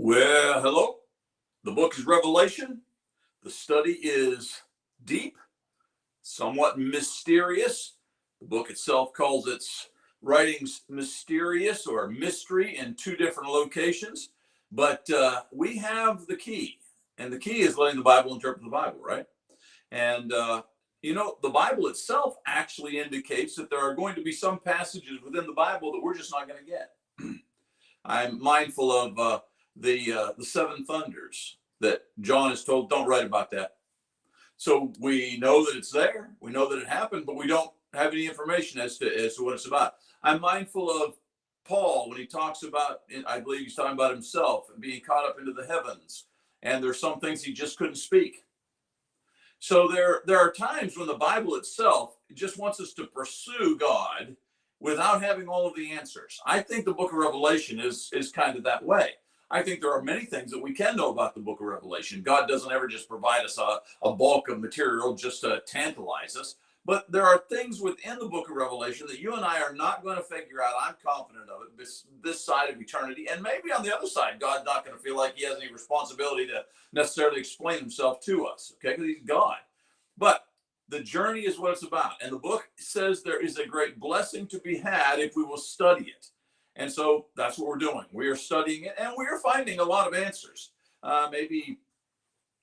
Well, hello. The book is Revelation. The study is deep, somewhat mysterious. The book itself calls its writings mysterious or mystery in two different locations. But we have the key, and the key is letting the Bible interpret the Bible, right? And the Bible itself actually indicates that there are going to be some passages within the Bible that we're just not going to get. I'm mindful of the seven thunders that John is told, don't write about that. So we know that it's there, we know that it happened, but we don't have any information as to what it's about. I'm mindful of Paul when he talks about, I believe he's talking about himself and being caught up into the heavens, and there's some things he just couldn't speak. So there are times when the Bible itself just wants us to pursue God without having all of the answers. I think the book of Revelation is kind of that way. I think there are many things that we can know about the book of Revelation. God doesn't ever just provide us a bulk of material just to tantalize us. But there are things within the book of Revelation that you and I are not going to figure out. I'm confident of it, this side of eternity. And maybe on the other side, God's not going to feel like he has any responsibility to necessarily explain himself to us, okay? Because he's God. But the journey is what it's about. And the book says there is a great blessing to be had if we will study it. And so that's what we're doing. We are studying it, and we are finding a lot of answers. Maybe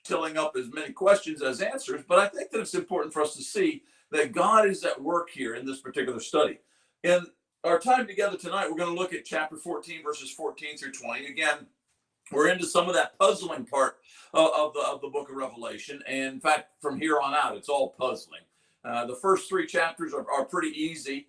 tilling up as many questions as answers, but I think that it's important for us to see that God is at work here in this particular study. In our time together tonight, we're going to look at chapter 14, verses 14 through 20. Again, we're into some of that puzzling part of the book of Revelation. And in fact, from here on out, it's all puzzling. The first three chapters are pretty easy.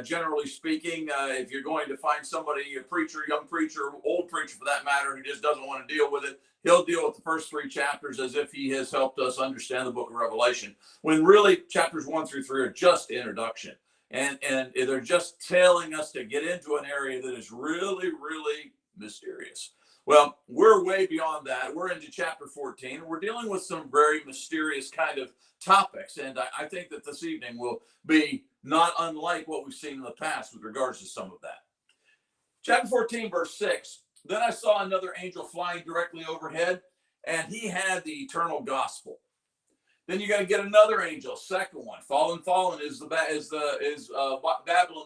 Generally speaking, if you're going to find somebody, a preacher, young preacher, old preacher for that matter, who just doesn't want to deal with it, he'll deal with the first three chapters as if he has helped us understand the book of Revelation, when really chapters 1 through 3 are just introduction. And they're just telling us to get into an area that is really, really mysterious. Well, we're way beyond that. We're into chapter 14. We're dealing with some very mysterious kind of topics. And I think that this evening will be not unlike what we've seen in the past with regards to some of that. Chapter 14, verse 6. Then I saw another angel flying directly overhead, and he had the eternal gospel. Then you got to get another angel, second one. Fallen is Babylon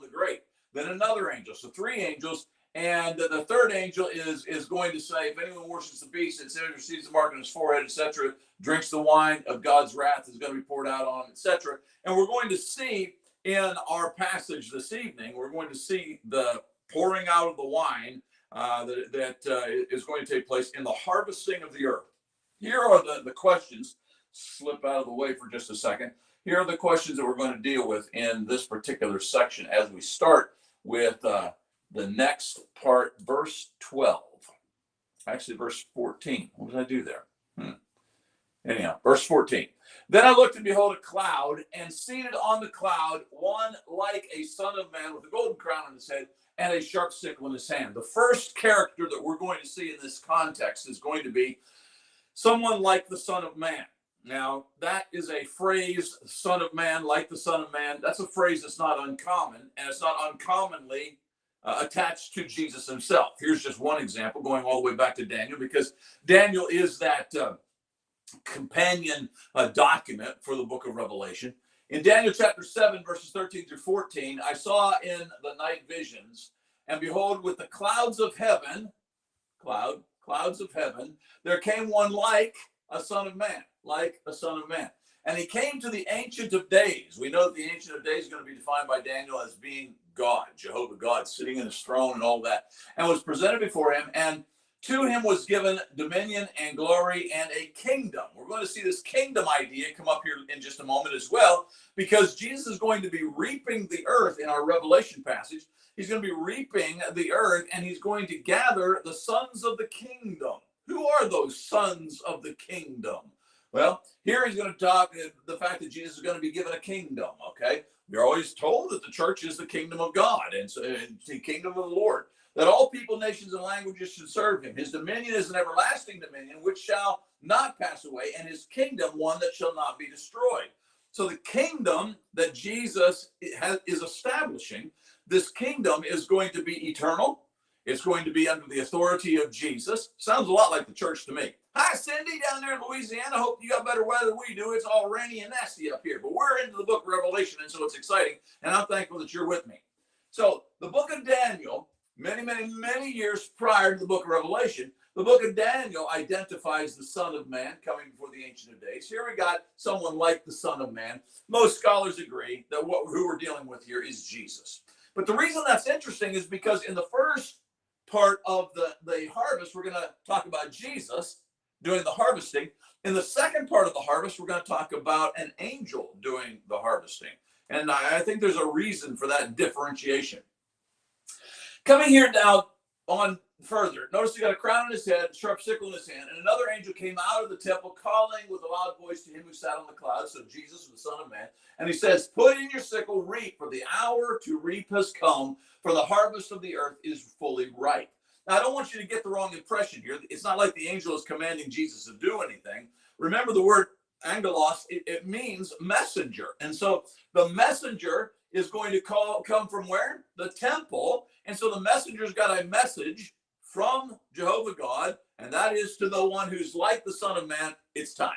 the Great. Then another angel. So three angels. And the third angel is going to say, if anyone worships the beast and receives the mark on his forehead, etc., drinks the wine of God's wrath is going to be poured out on him, etc. And we're going to see in our passage this evening, we're going to see the pouring out of the wine that is going to take place in the harvesting of the earth. Here are the questions. Slip out of the way for just a second. Here are the questions that we're going to deal with in this particular section as we start with the next part, verse 12. Actually, verse 14. What did I do there? Anyhow, verse 14. Then I looked, and behold, a cloud, and seated on the cloud, one like a son of man with a golden crown on his head and a sharp sickle in his hand. The first character that we're going to see in this context is going to be someone like the Son of Man. Now, that is a phrase, Son of Man, like the Son of Man. That's a phrase that's not uncommon, and it's not uncommonly attached to Jesus himself. Here's just one example, going all the way back to Daniel, because Daniel is that companion document for the book of Revelation. In Daniel chapter 7, verses 13 through 14, I saw in the night visions, and behold, with the clouds of heaven, clouds of heaven, there came one like a son of man, like a son of man. And he came to the Ancient of Days. We know that the Ancient of Days is going to be defined by Daniel as being God, Jehovah God, sitting in his throne and all that, and was presented before him. And to him was given dominion and glory and a kingdom. We're going to see this kingdom idea come up here in just a moment as well, because Jesus is going to be reaping the earth in our Revelation passage. He's going to be reaping the earth, and he's going to gather the sons of the kingdom. Who are those sons of the kingdom? Well, here he's going to talk the fact that Jesus is going to be given a kingdom, okay? We're always told that the church is the kingdom of God, and so the kingdom of the Lord, that all people, nations, and languages should serve him. His dominion is an everlasting dominion, which shall not pass away, and his kingdom one that shall not be destroyed. So the kingdom that Jesus is establishing, this kingdom is going to be eternal. It's going to be under the authority of Jesus. Sounds a lot like the church to me. Hi, Cindy, down there in Louisiana. Hope you got better weather than we do. It's all rainy and nasty up here. But we're into the book of Revelation, and so it's exciting. And I'm thankful that you're with me. So the book of Daniel, many years prior to the book of Revelation, the book of Daniel identifies the Son of Man coming before the Ancient of Days. Here we got someone like the Son of Man. Most scholars agree that who we're dealing with here is Jesus. But the reason that's interesting is because in the first part of the harvest, we're going to talk about Jesus doing the harvesting. In the second part of the harvest, we're going to talk about an angel doing the harvesting. And I think there's a reason for that differentiation. Coming here now on further, notice he got a crown on his head, sharp sickle in his hand, and another angel came out of the temple calling with a loud voice to him who sat on the clouds, so Jesus, the Son of Man, and he says, put in your sickle, reap, for the hour to reap has come, for the harvest of the earth is fully ripe. Now, I don't want you to get the wrong impression here. It's not like the angel is commanding Jesus to do anything. Remember the word angelos, it means messenger. And so the messenger is going to come from where? The temple. And so the messenger's got a message from Jehovah God, and that is to the one who's like the Son of Man, it's time.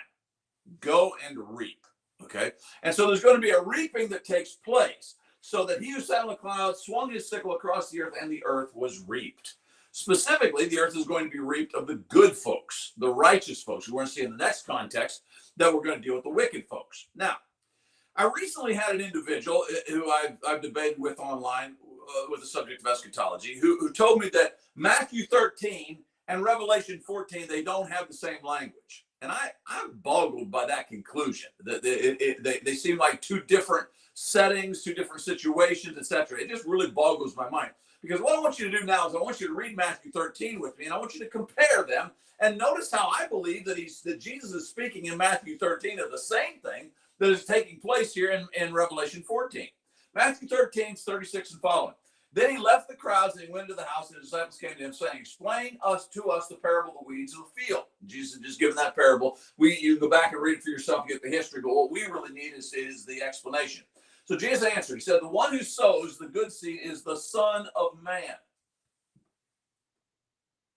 Go and reap, okay? And so there's going to be a reaping that takes place, so that he who sat on the clouds swung his sickle across the earth, and the earth was reaped. Specifically, the earth is going to be reaped of the good folks, the righteous folks. We're going to see in the next context that we're going to deal with the wicked folks. Now, I recently had an individual who I've debated with online with the subject of eschatology who told me that Matthew 13 and Revelation 14, they don't have the same language. And I'm boggled by that conclusion. They seem like two different settings, two different situations, etc. It just really boggles my mind. Because what I want you to do now is I want you to read Matthew 13 with me, and I want you to compare them and notice how I believe that Jesus is speaking in Matthew 13 of the same thing that is taking place here in Revelation 14. Matthew 13, 36 and following. Then he left the crowds and he went into the house, and his disciples came to him saying, explain to us the parable of the weeds of the field. Jesus had just given that parable. You can go back and read it for yourself and get the history, but what we really need is the explanation. So Jesus answered, he said, the one who sows the good seed is the Son of Man.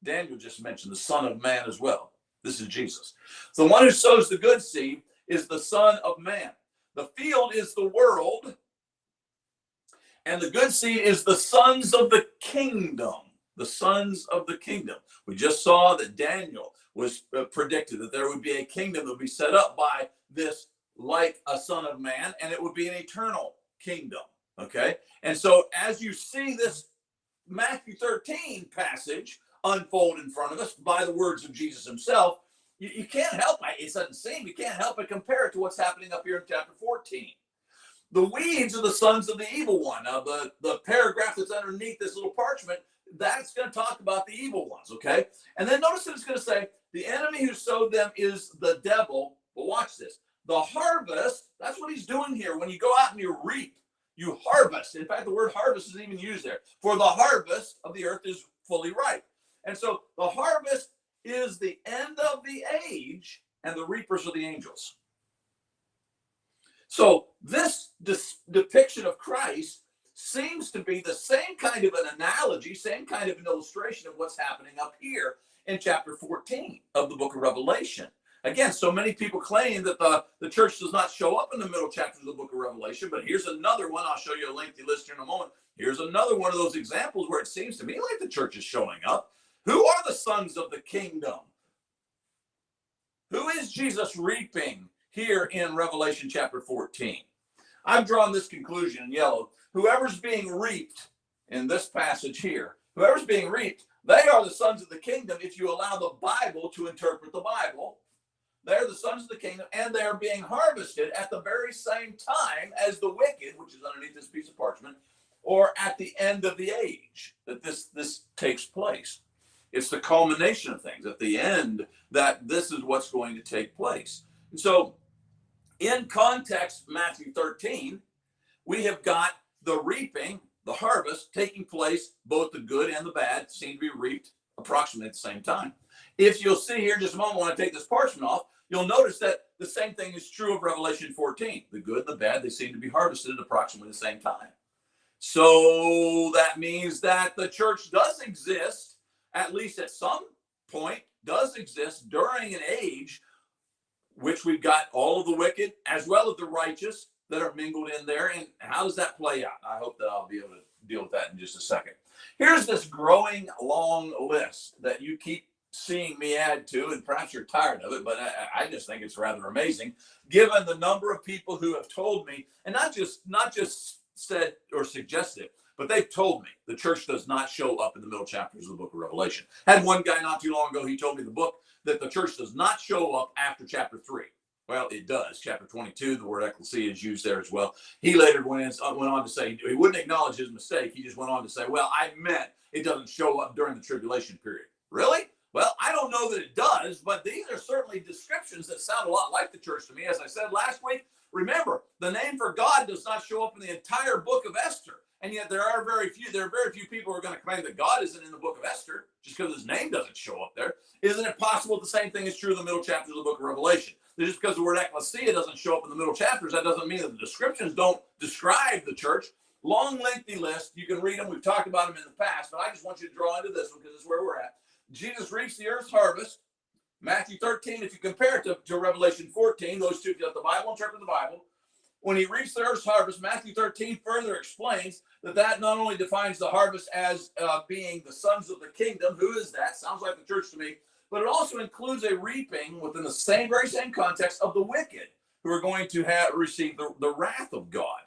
Daniel just mentioned the Son of Man as well. This is Jesus. So the one who sows the good seed is the Son of Man. The field is the world, and the good seed is the sons of the kingdom. The sons of the kingdom. We just saw that Daniel was predicted that there would be a kingdom that would be set up by this like a Son of Man, and it would be an eternal kingdom. Okay? And so as you see this Matthew 13 passage unfold in front of us by the words of Jesus himself, you can't help it. It doesn't seem, you can't help but compare it to what's happening up here in chapter 14. The weeds are the sons of the evil one. Now, the paragraph that's underneath this little parchment, that's going to talk about the evil ones, okay? And then notice that it's going to say, the enemy who sowed them is the devil. But watch this. The harvest, that's what he's doing here. When you go out and you reap, you harvest. In fact, the word harvest isn't even used there. For the harvest of the earth is fully ripe. And so the harvest is the end of the age, and the reapers are the angels. So this depiction of Christ seems to be the same kind of an analogy, same kind of an illustration of what's happening up here in chapter 14 of the book of Revelation. Again, so many people claim that the church does not show up in the middle chapters of the book of Revelation, but here's another one. I'll show you a lengthy list here in a moment. Here's another one of those examples where it seems to me like the church is showing up. Who are the sons of the kingdom? Who is Jesus reaping here in Revelation chapter 14? I've drawn this conclusion in yellow. Whoever's being reaped in this passage here, whoever's being reaped, they are the sons of the kingdom if you allow the Bible to interpret the Bible. They're the sons of the kingdom, and they're being harvested at the very same time as the wicked, which is underneath this piece of parchment, or at the end of the age that this takes place. It's the culmination of things at the end that this is what's going to take place. And so in context, Matthew 13, we have got the reaping, the harvest taking place, both the good and the bad seem to be reaped approximately at the same time. If you'll see here in just a moment when I take this parchment off, you'll notice that the same thing is true of Revelation 14. The good and the bad, they seem to be harvested at approximately the same time. So that means that the church does exist, at least at some point, does exist during an age which we've got all of the wicked as well as the righteous that are mingled in there. And how does that play out? I hope that I'll be able to deal with that in just a second. Here's this growing long list that you keep seeing me add to, and perhaps you're tired of it, but I just think it's rather amazing, given the number of people who have told me, and not just said or suggested, but they've told me the church does not show up in the middle chapters of the book of Revelation. Had one guy not too long ago, he told me that the church does not show up after chapter 3. Well, it does. Chapter 22, the word ecclesia is used there as well. He later went on to say he wouldn't acknowledge his mistake. He just went on to say, well, I meant it doesn't show up during the tribulation period. Really? Well, I don't know that it does, but these are certainly descriptions that sound a lot like the church to me. As I said last week, remember, the name for God does not show up in the entire book of Esther. And yet there are very few people who are going to claim that God isn't in the book of Esther just because his name doesn't show up there. Isn't it possible the same thing is true in the middle chapters of the book of Revelation? That just because the word ecclesia doesn't show up in the middle chapters, that doesn't mean that the descriptions don't describe the church. Long, lengthy list. You can read them. We've talked about them in the past, but I just want you to draw into this one because this is where we're at. Jesus reaped the earth's harvest. Matthew 13, if you compare it to Revelation 14, those two, the Bible, interpret the Bible. When he reaps the earth's harvest, Matthew 13 further explains that not only defines the harvest as being the sons of the kingdom. Who is that? Sounds like the church to me. But it also includes a reaping within the very same context of the wicked who are going to receive the wrath of God.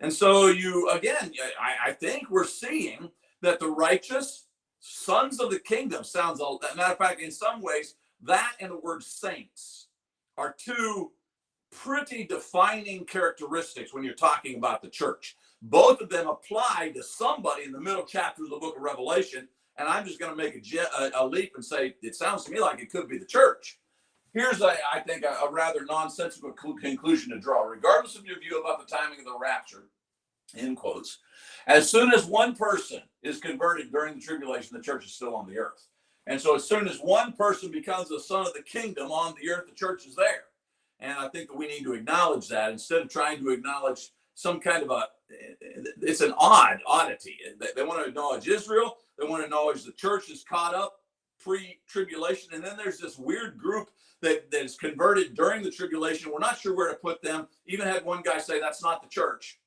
And so I think we're seeing that the righteous sons of the kingdom sounds, matter of fact, in some ways, that and the word saints are two pretty defining characteristics when you're talking about the church. Both of them apply to somebody in the middle chapter of the book of Revelation. And I'm just going to make a leap and say, it sounds to me like it could be the church. Here's, I think, a rather nonsensical conclusion to draw. Regardless of your view about the timing of the rapture, in quotes, as soon as one person is converted during the tribulation, the church is still on the earth. And so as soon as one person becomes a son of the kingdom on the earth, the church is there. And I think that we need to acknowledge that instead of trying to acknowledge some kind of it's an oddity. They want to acknowledge Israel. They want to acknowledge the church is caught up pre-tribulation. And then there's this weird group that is converted during the tribulation. We're not sure where to put them. Even had one guy say that's not the church.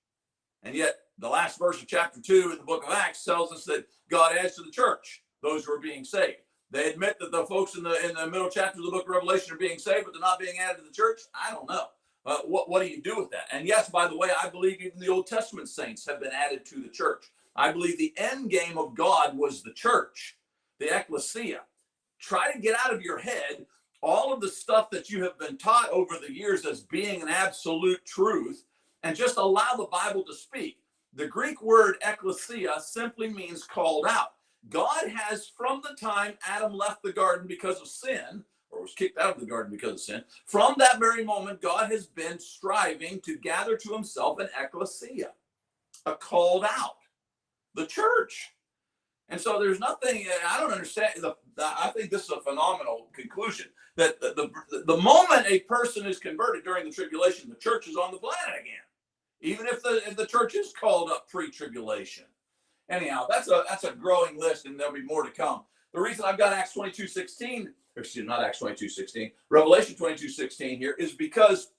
And yet the last verse of chapter 2 in the book of Acts tells us that God adds to the church those who are being saved. They admit that the folks in the middle chapter of the book of Revelation are being saved, but they're not being added to the church. I don't know. What do you do with that? And yes, by the way, I believe even the Old Testament saints have been added to the church. I believe the end game of God was the church, the ecclesia. Try to get out of your head all of the stuff that you have been taught over the years as being an absolute truth and just allow the Bible to speak. The Greek word ecclesia simply means called out. God has, from the time Adam left the garden because of sin, or was kicked out of the garden because of sin, from that very moment, God has been striving to gather to himself an ecclesia, a called out, the church. And so there's nothing, I don't understand, I think this is a phenomenal conclusion, that the moment a person is converted during the tribulation, the church is on the planet again, even if the church is called up pre-tribulation. Anyhow, that's a growing list, and there'll be more to come. The reason I've got Acts 22:16, not Acts 22:16, Revelation 22:16 here is because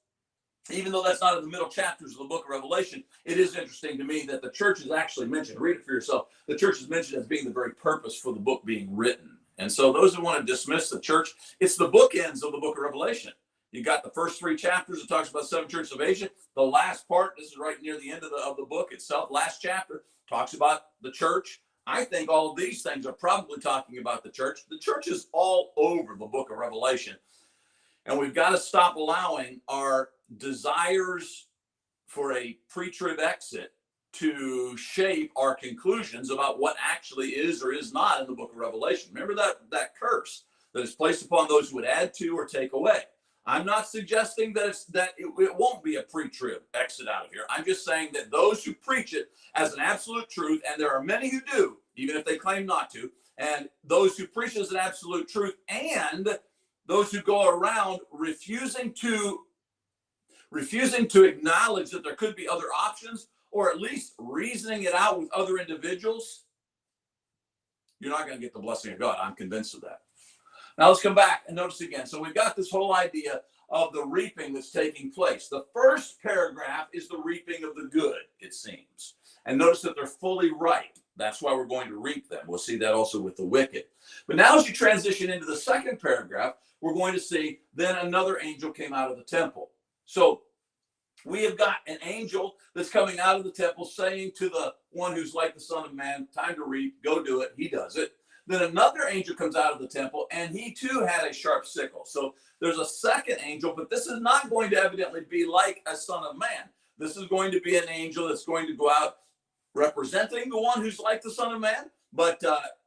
even though that's not in the middle chapters of the book of Revelation, it is interesting to me that the church is actually mentioned. Read it for yourself. The church is mentioned as being the very purpose for the book being written. And so those who want to dismiss the church, it's the bookends of the book of Revelation. You got the first 3 chapters. It talks about 7 churches of Asia. The last part, this is right near the end of the book itself, last chapter, talks about the church. I think all of these things are probably talking about the church. The church is all over the book of Revelation. And we've got to stop allowing our desires for a pre-trib exit to shape our conclusions about what actually is or is not in the book of Revelation. Remember that curse that is placed upon those who would add to or take away. I'm not suggesting that it won't be a pre-trib exit out of here. I'm just saying that those who preach it as an absolute truth, and there are many who do, even if they claim not to, and those who preach it as an absolute truth, and those who go around refusing to acknowledge that there could be other options, or at least reasoning it out with other individuals, you're not going to get the blessing of God. I'm convinced of that. Now let's come back and notice again. So we've got this whole idea of the reaping that's taking place. The first paragraph is the reaping of the good, it seems. And notice that they're fully ripe. That's why we're going to reap them. We'll see that also with the wicked. But now as you transition into the second paragraph, we're going to see then another angel came out of the temple. So we have got an angel that's coming out of the temple saying to the one who's like the Son of Man, time to reap, go do it. He does it. Then another angel comes out of the temple, and he too had a sharp sickle. So there's a second angel, but this is not going to evidently be like a Son of Man. This is going to be an angel that's going to go out representing the one who's like the Son of Man. But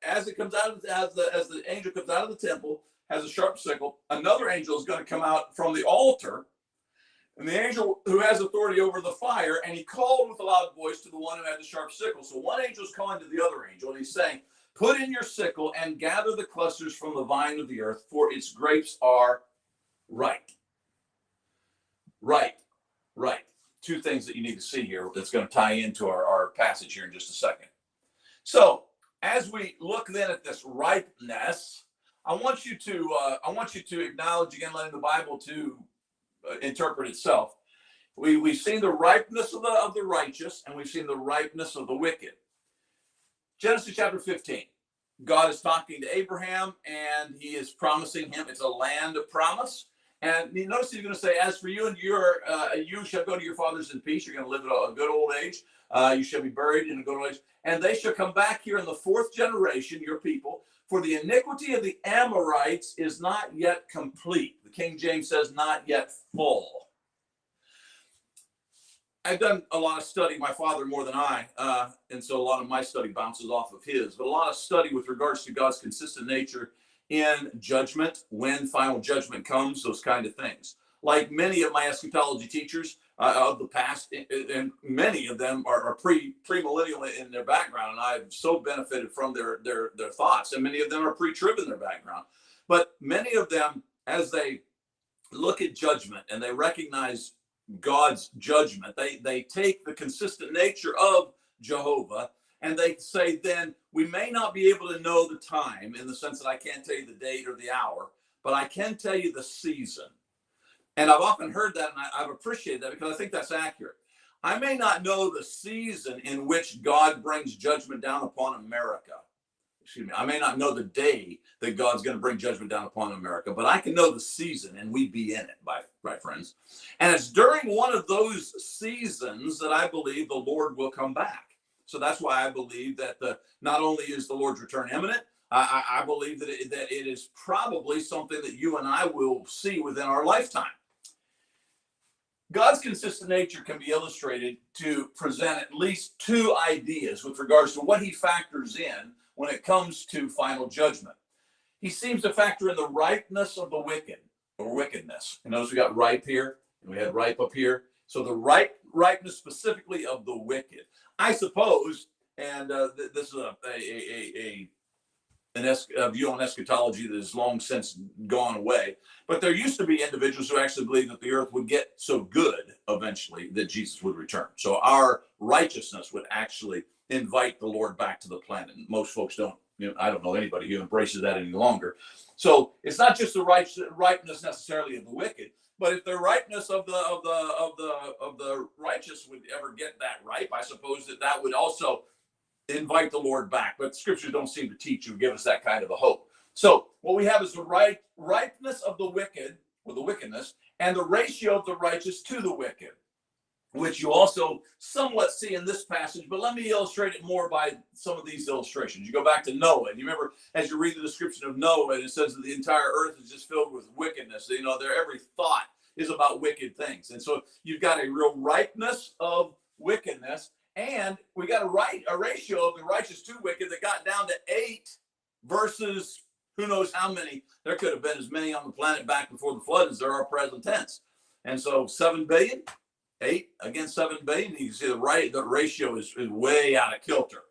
as it comes out of as the angel comes out of the temple, has a sharp sickle, another angel is going to come out from the altar, and the angel who has authority over the fire, and he called with a loud voice to the one who had the sharp sickle. So one angel is calling to the other angel, and he's saying, put in your sickle and gather the clusters from the vine of the earth, for its grapes are ripe. Ripe. Two things that you need to see here that's going to tie into our passage here in just a second. So as we look then at this ripeness, I want you to acknowledge again, letting the Bible to interpret itself. We've seen the ripeness of the righteous, and we've seen the ripeness of the wicked. Genesis chapter 15. God is talking to Abraham, and he is promising him. It's a land of promise. And you notice he's going to say, as for you and you shall go to your fathers in peace. You're going to live at a good old age. You shall be buried in a good old age. And they shall come back here in the fourth generation, your people. For the iniquity of the Amorites is not yet complete. The King James says not yet full. I've done a lot of study, my father more than I, and so a lot of my study bounces off of his, but a lot of study with regards to God's consistent nature in judgment, when final judgment comes, those kind of things. Like many of my eschatology teachers of the past, and many of them are pre-millennial in their background, and I've so benefited from their thoughts, and many of them are pre-trib in their background. But many of them, as they look at judgment and they recognize God's judgment, they take the consistent nature of Jehovah, and they say, then we may not be able to know the time, in the sense that I can't tell you the date or the hour, but I can tell you the season. And I've often heard that, and I've appreciated that, because I think that's accurate. I may not know the season in which God brings judgment down upon America. Excuse me. I may not know the day that God's going to bring judgment down upon America, but I can know the season, and we be in it, my friends. And it's during one of those seasons that I believe the Lord will come back. So that's why I believe that not only is the Lord's return imminent, I believe that it is probably something that you and I will see within our lifetime. God's consistent nature can be illustrated to present at least two ideas with regards to what he factors in when it comes to final judgment. He seems to factor in the ripeness of the wicked, or wickedness. And notice we got ripe here, and we had ripe up here. So the ripeness specifically of the wicked. I suppose, and this is a view on eschatology that has long since gone away, but there used to be individuals who actually believed that the earth would get so good eventually that Jesus would return. So our righteousness would actually invite the Lord back to the planet. Most folks don't, I don't know anybody who embraces that any longer. So it's not just the ripeness necessarily of the wicked, but if the ripeness of the righteous would ever get that ripe, I suppose that would also invite the Lord back. But scriptures don't seem to teach or give us that kind of a hope. So what we have is the ripeness of the wicked, or the wickedness, and the ratio of the righteous to the wicked, which you also somewhat see in this passage, but let me illustrate it more by some of these illustrations. You go back to Noah, and you remember as you read the description of Noah, and it says that the entire earth is just filled with wickedness. Their every thought is about wicked things. And so you've got a real ripeness of wickedness, and we got a ratio of the righteous to wicked that got down to 8 versus who knows how many. There could have been as many on the planet back before the flood as there are present tense. And so 7 billion. 8 against 7 billion. You can see the ratio is way out of kilter.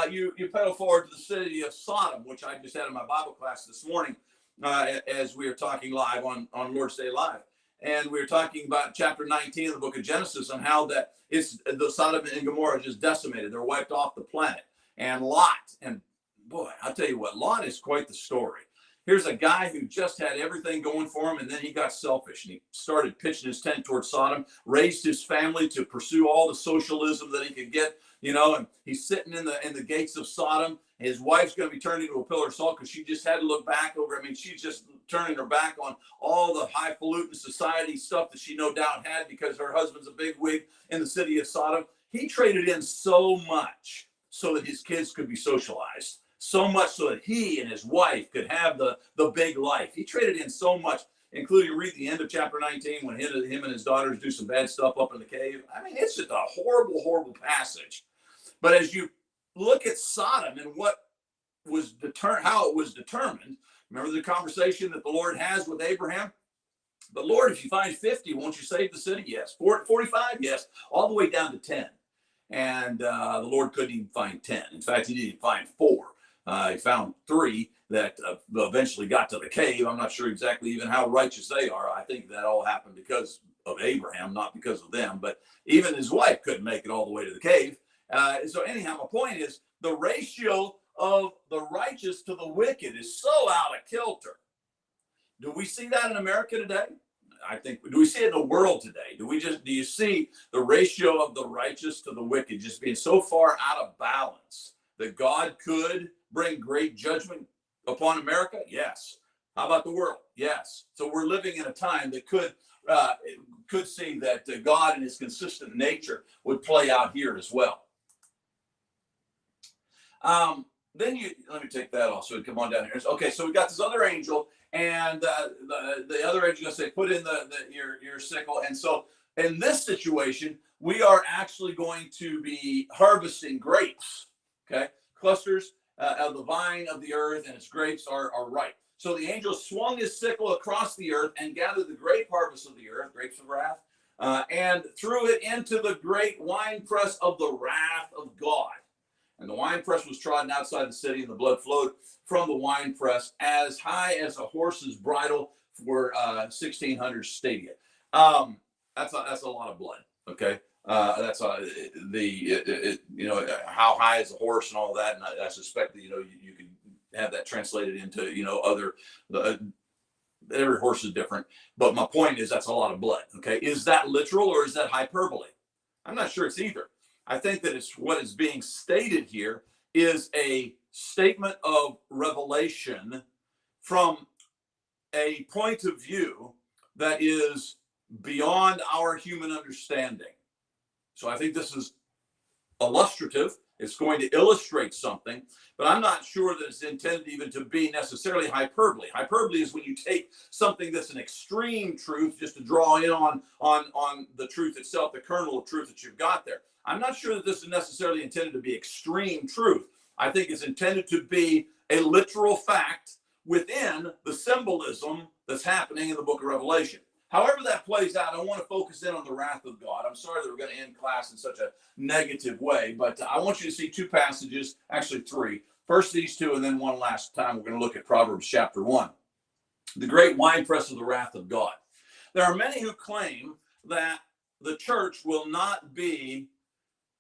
You pedal forward to the city of Sodom, which I just had in my Bible class this morning as we were talking live on Lord's Day Live. and we were talking about chapter 19 of the book of Genesis and how that it's the Sodom and Gomorrah just decimated. They're wiped off the planet. And Lot, and boy, I'll tell you what, Lot is quite the story. Here's a guy who just had everything going for him, and then he got selfish, and he started pitching his tent towards Sodom, raised his family to pursue all the socialism that he could get, and he's sitting in the gates of Sodom. His wife's going to be turned into a pillar of salt because she just had to look back over. I mean, she's just turning her back on all the highfalutin society stuff that she no doubt had because her husband's a bigwig in the city of Sodom. He traded in so much so that his kids could be socialized. So much so that he and his wife could have the big life. He traded in so much, including read the end of chapter 19 when him and his daughters do some bad stuff up in the cave. I mean, it's just a horrible, horrible passage. But as you look at Sodom and what was how it was determined, remember the conversation that the Lord has with Abraham? But Lord, if you find 50, won't you save the city? Yes. 45? Yes. All the way down to 10. And the Lord couldn't even find 10. In fact, he didn't find 4. He found 3 that eventually got to the cave. I'm not sure exactly even how righteous they are. I think that all happened because of Abraham, not because of them. But even his wife couldn't make it all the way to the cave. So anyhow, my point is the ratio of the righteous to the wicked is so out of kilter. Do we see that in America today? I think, do we see it in the world today? Do you see the ratio of the righteous to the wicked just being so far out of balance that God could bring great judgment upon America? Yes. How about the world? Yes. So we're living in a time that could see that God and his consistent nature would play out here as well. Then let me take that off so we come on down here. Okay, so we got this other angel, and the other angel going to say, put in your sickle. And so in this situation, we are actually going to be harvesting grapes. Okay, clusters of the vine of the earth, and its grapes are ripe. So the angel swung his sickle across the earth and gathered the grape harvest of the earth, grapes of wrath, and threw it into the great winepress of the wrath of God. And the winepress was trodden outside the city, and the blood flowed from the winepress as high as a horse's bridle for 1,600 stadia. That's a lot of blood. Okay, that's how high is a horse and all that. And I suspect that you can have that translated into every horse is different. But my point is that's a lot of blood. Okay, is that literal or is that hyperbole? I'm not sure it's either. I think that it's what is being stated here is a statement of revelation from a point of view that is beyond our human understanding. So I think this is illustrative. It's going to illustrate something, but I'm not sure that it's intended even to be necessarily hyperbole. Hyperbole is when you take something that's an extreme truth just to draw in on the truth itself, the kernel of truth that you've got there. I'm not sure that this is necessarily intended to be extreme truth. I think it's intended to be a literal fact within the symbolism that's happening in the book of Revelation. However that plays out, I want to focus in on the wrath of God. I'm sorry that we're going to end class in such a negative way, but I want you to see 2 passages, actually 3. First these 2, and then one last time we're going to look at Proverbs chapter 1. The great winepress of the wrath of God. There are many who claim that the church will not be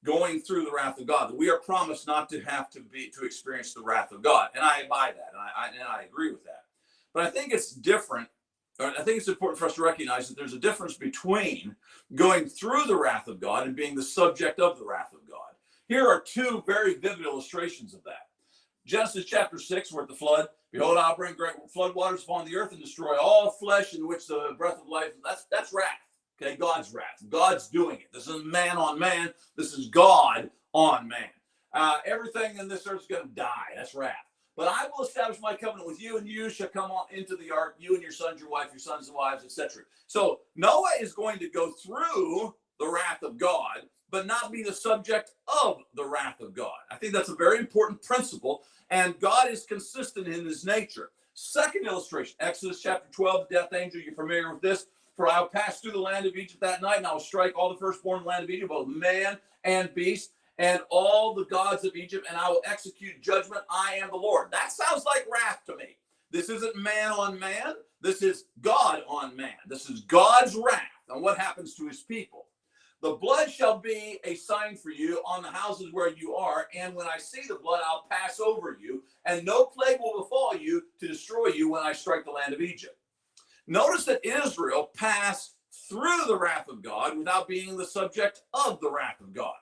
going through the wrath of God, that we are promised not to have to experience the wrath of God. And I buy that, and I agree with that. But I think it's different. I think it's important for us to recognize that there's a difference between going through the wrath of God and being the subject of the wrath of God. Here are 2 very vivid illustrations of that. Genesis chapter 6, we're at the flood. Behold, I'll bring great flood waters upon the earth and destroy all flesh in which the breath of life. That's wrath. Okay, God's wrath. God's doing it. This is man on man. This is God on man. Everything in this earth is going to die. That's wrath. But I will establish my covenant with you, and you shall come on into the ark, you and your sons, your wife, your sons and wives, etc. So Noah is going to go through the wrath of God, but not be the subject of the wrath of God. I think that's a very important principle, and God is consistent in his nature. Second illustration, Exodus chapter 12, the death angel. You're familiar with this. For I will pass through the land of Egypt that night, and I will strike all the firstborn in the land of Egypt, both man and beast, and all the gods of Egypt, and I will execute judgment. I am the Lord. That sounds like wrath to me. This isn't man on man. This is God on man. This is God's wrath on what happens to his people. The blood shall be a sign for you on the houses where you are, and when I see the blood, I'll pass over you, and no plague will befall you to destroy you when I strike the land of Egypt. Notice that Israel passed through the wrath of God without being the subject of the wrath of God.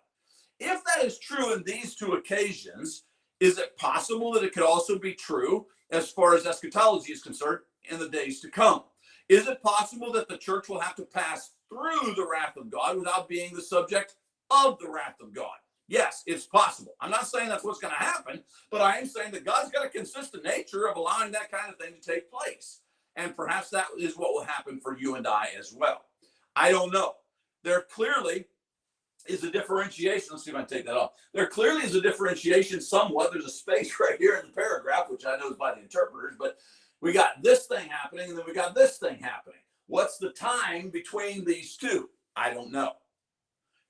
If that is true in these two occasions, is it possible that it could also be true as far as eschatology is concerned in the days to come? Is it possible that the church will have to pass through the wrath of God without being the subject of the wrath of God? Yes, it's possible. I'm not saying that's what's going to happen, but I am saying that God's got a consistent nature of allowing that kind of thing to take place. And perhaps that is what will happen for you and I as well. I don't know. There clearly is a differentiation. Let's see if I can take that off. There clearly is a differentiation somewhat. There's a space right here in the paragraph, which I know is by the interpreters, but we got this thing happening and then we got this thing happening. What's the time between these two? I don't know.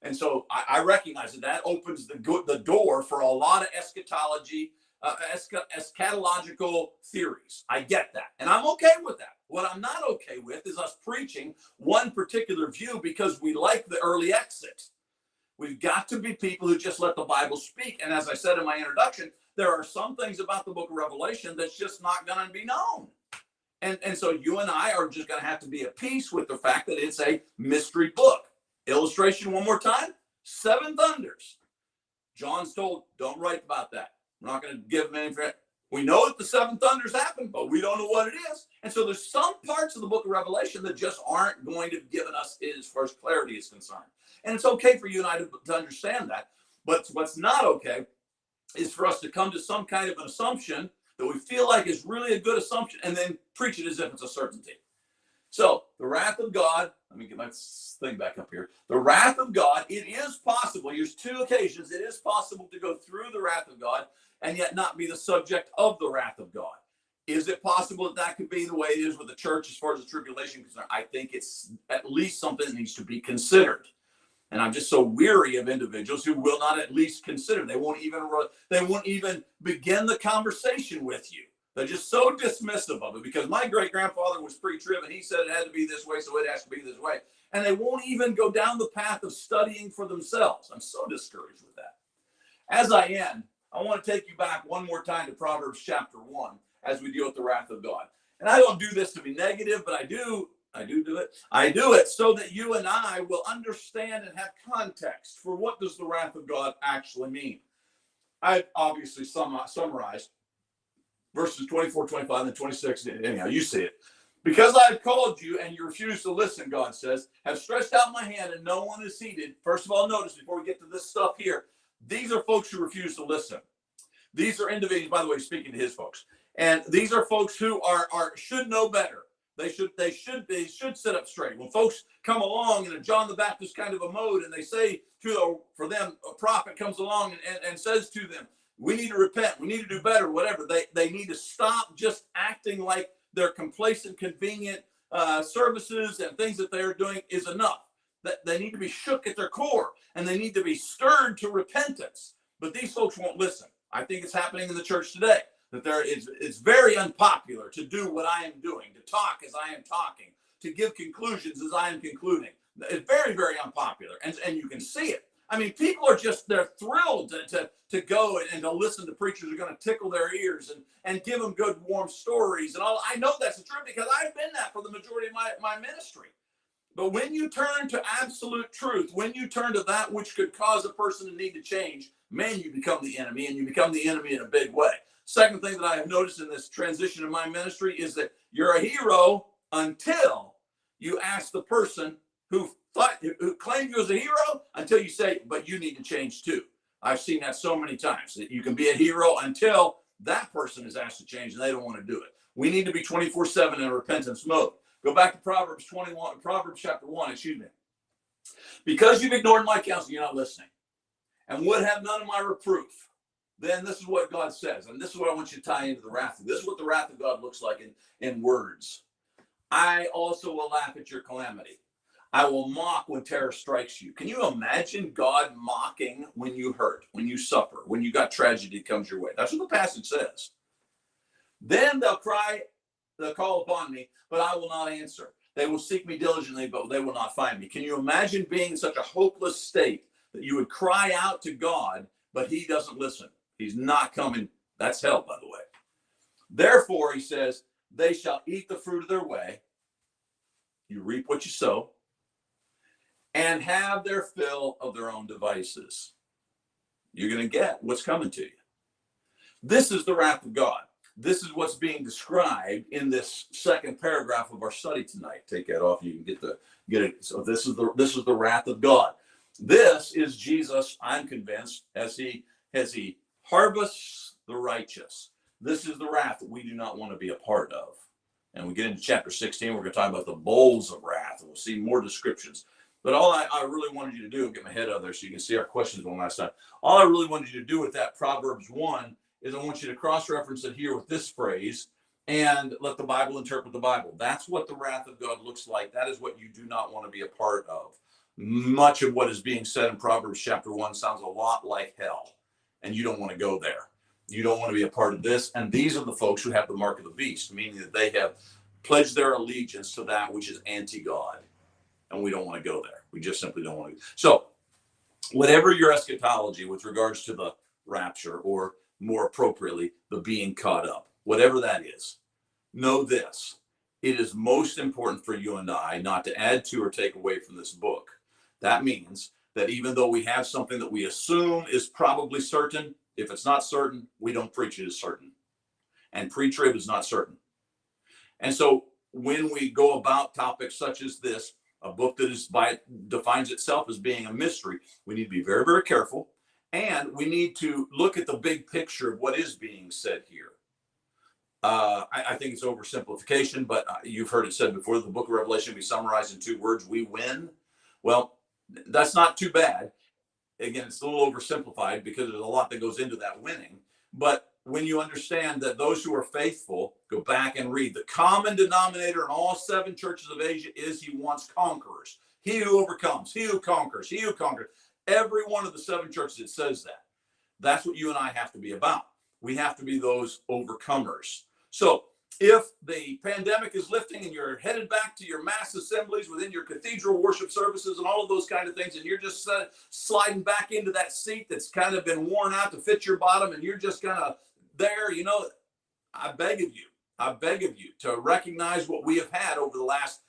And so I recognize that opens the door for a lot of eschatology, eschatological theories. I get that. And I'm okay with that. What I'm not okay with is us preaching one particular view because we like the early exit. We've got to be people who just let the Bible speak. And as I said in my introduction, there are some things about the book of Revelation that's just not going to be known. And so you and I are just going to have to be at peace with the fact that it's a mystery book. Illustration one more time, 7 thunders. John's told, don't write about that. I'm not going to give him any. We know that the 7 thunders happened, but we don't know what it is. And so there's some parts of the book of Revelation that just aren't going to have given us as far as clarity is concerned. And it's okay for you and I to understand that. But what's not okay is for us to come to some kind of an assumption that we feel like is really a good assumption and then preach it as if it's a certainty. So the wrath of God, let me get my thing back up here. The wrath of God, it is possible. Here's 2 occasions. It is possible to go through the wrath of God and yet not be the subject of the wrath of God. Is it possible that that could be the way it is with the church as far as the tribulation is concerned? I think it's at least something that needs to be considered. And I'm just so weary of individuals who will not at least consider. They won't even begin the conversation with you. They're just so dismissive of it because my great-grandfather was pre-trib and he said it had to be this way, so it has to be this way. And they won't even go down the path of studying for themselves. I'm so discouraged with that. As I end, I want to take you back one more time to Proverbs chapter 1 as we deal with the wrath of God. And I don't do this to be negative, but I do it. I do it so that you and I will understand and have context for what does the wrath of God actually mean. I obviously summarized verses 24, 25, and 26. Anyhow, you see it. Because I have called you and you refuse to listen, God says, have stretched out my hand and no one is heeded. First of all, notice before we get to this stuff here, these are folks who refuse to listen. These are individuals, by the way, speaking to his folks. And these are folks who should know better. They should sit up straight. When folks come along in a John the Baptist kind of a mode and they say for them, a prophet comes along and says to them, we need to repent, we need to do better, whatever. They need to stop just acting like their complacent, convenient services and things that they're doing is enough. That they need to be shook at their core and they need to be stirred to repentance. But these folks won't listen. I think it's happening in the church today. That it's very unpopular to do what I am doing, to talk as I am talking, to give conclusions as I am concluding. It's very, very unpopular, and you can see it. I mean, people are they're thrilled to go and to listen to preachers who are going to tickle their ears and give them good, warm stories and all. I know that's the truth because I've been that for the majority of my ministry. But when you turn to absolute truth, when you turn to that which could cause a person to need to change, man, you become the enemy, and you become the enemy in a big way. Second thing that I have noticed in this transition in my ministry is that you're a hero until you ask the person who claimed you as a hero until you say, but you need to change too. I've seen that so many times that you can be a hero until that person is asked to change and they don't want to do it. We need to be 24/7 in a repentance mode. Go back to Proverbs chapter 1, Because you've ignored my counsel, you're not listening, and would have none of my reproof. Then this is what God says, and this is what I want you to tie into the wrath. This is what the wrath of God looks like in words. I also will laugh at your calamity. I will mock when terror strikes you. Can you imagine God mocking when you hurt, when you suffer, when you got tragedy comes your way? That's what the passage says. Then they'll call upon me, but I will not answer. They will seek me diligently, but they will not find me. Can you imagine being in such a hopeless state that you would cry out to God, but he doesn't listen? He's not coming. That's hell, by the way. Therefore, he says, they shall eat the fruit of their way. You reap what you sow, and have their fill of their own devices. You're going to get what's coming to you. This is the wrath of God. This is what's being described in this second paragraph of our study tonight. Take that off. You can get it. So this is the wrath of God. This is Jesus, I'm convinced, as he harvests the righteous. This is the wrath that we do not want to be a part of. And we get into chapter 16, we're going to talk about the bowls of wrath, and we'll see more descriptions. But all I really wanted you to do, get my head out there so you can see our questions one last time. All I really wanted you to do with that Proverbs 1 is I want you to cross-reference it here with this phrase and let the Bible interpret the Bible. That's what the wrath of God looks like. That is what you do not want to be a part of. Much of what is being said in Proverbs chapter 1 sounds a lot like hell, and you don't want to go there. You don't want to be a part of this. And these are the folks who have the mark of the beast, meaning that they have pledged their allegiance to that which is anti-God. And we don't want to go there. We just simply don't want to. So whatever your eschatology with regards to the rapture, or more appropriately, the being caught up, whatever that is, know this. It is most important for you and I not to add to or take away from this book. That means that even though we have something that we assume is probably certain, if it's not certain, we don't preach it as certain. And pre-trib is not certain. And so when we go about topics such as this, a book that defines itself as being a mystery, we need to be very, very careful. And we need to look at the big picture of what is being said here. I think it's oversimplification, but you've heard it said before, the book of Revelation we summarized in 2 words: we win. Well, that's not too bad. Again, it's a little oversimplified because there's a lot that goes into that winning. But when you understand that those who are faithful, go back and read, the common denominator in all 7 churches of Asia is he wants conquerors. He who overcomes, he who conquers, he who conquers. Every one of the 7 churches, it says that. That's what you and I have to be about. We have to be those overcomers. So if the pandemic is lifting and you're headed back to your mass assemblies within your cathedral worship services and all of those kind of things, and you're just sliding back into that seat that's kind of been worn out to fit your bottom, and you're just kind of there, I beg of you to recognize what we have had over the last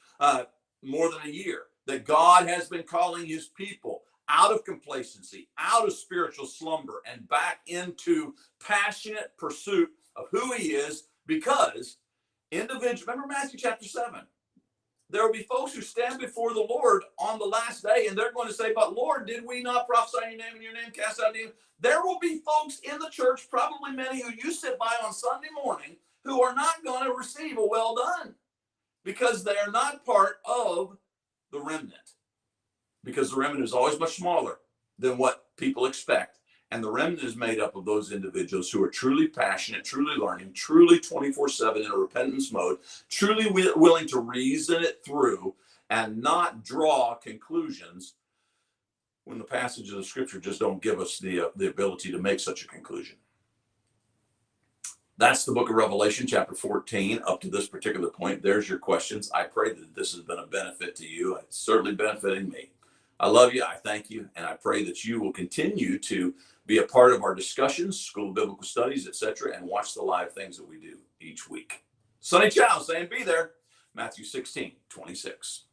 more than a year, that God has been calling his people out of complacency, out of spiritual slumber, and back into passionate pursuit of who he is, because remember Matthew chapter 7, there will be folks who stand before the Lord on the last day, and they're going to say, but Lord, did we not prophesy in your name, cast out demons? There will be folks in the church, probably many who you sit by on Sunday morning, who are not going to receive a well done, because they are not part of the remnant. Because the remnant is always much smaller than what people expect. And the remnant is made up of those individuals who are truly passionate, truly learning, truly 24/7 in a repentance mode, truly willing to reason it through and not draw conclusions when the passages of Scripture just don't give us the ability to make such a conclusion. That's the book of Revelation, chapter 14, up to this particular point. There's your questions. I pray that this has been a benefit to you. It's certainly benefiting me. I love you. I thank you. And I pray that you will continue to be a part of our discussions, School of Biblical Studies, etc., and watch the live things that we do each week. Sonny Chow saying be there. Matthew 16:26.